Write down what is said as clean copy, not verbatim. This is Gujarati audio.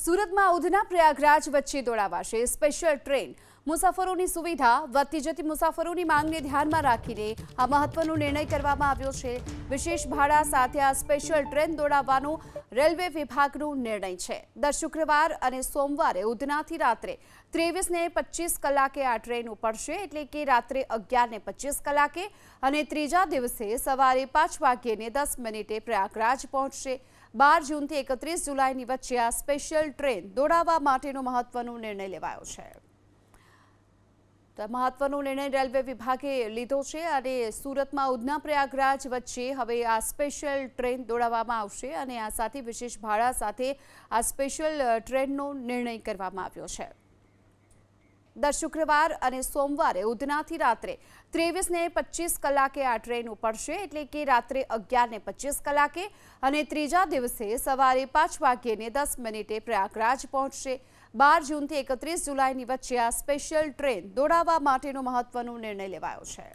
સુરતમાં ઉધના પ્રયાગરાજ વચ્ચે દોડાવાશે સ્પેશિયલ ટ્રેન। મુસાફરોની સુવિધા, વધતી જતી મુસાફરોની માંગને ધ્યાનમાં રાખીને આ મહત્વનો નિર્ણય કરવામાં આવ્યો છે। વિશેષ ભાડા સાથે આ સ્પેશિયલ ટ્રેન દોડાવવાનો રેલવે વિભાગનો નિર્ણય છે। દર શુક્રવાર અને સોમવારે ઉધનાથી રાત્રે 23:25 કલાકે આ ટ્રેન ઉપડશે, એટલે કે રાત્રે 11:25 કલાકે, અને ત્રીજા દિવસે સવારે 5:10 પ્રયાગરાજ પહોંચશે। 12 જૂનથી 31 જુલાઈની વચ્ચે આ સ્પેશિયલ ટ્રેન દોડાવવા માટેનો મહત્વનો નિર્ણય લેવાયો છે। તો મહત્વનો નિર્ણય રેલવે વિભાગે લીધો છે અને સુરતમાં ઉધના પ્રયાગરાજ વચ્ચે હવે આ સ્પેશિયલ ટ્રેન દોડાવવામાં આવશે અને આ સાથે વિશેષ ભાડા સાથે આ સ્પેશિયલ ટ્રેનનો નિર્ણય કરવામાં આવ્યો છે। દર શુક્રવાર અને સોમવારે ઉધનાથી રાત્રે 23:25 કલાકે આ ટ્રેન ઉપડશે, એટલે કે રાત્રે 11:25 કલાકે, અને ત્રીજા દિવસે સવારે 5:10 પ્રયાગરાજ પહોંચશે। 12 જૂનથી 31 જુલાઈની વચ્ચે આ સ્પેશિયલ ટ્રેન દોડાવવા માટેનો મહત્વનો નિર્ણય લેવાયો છે।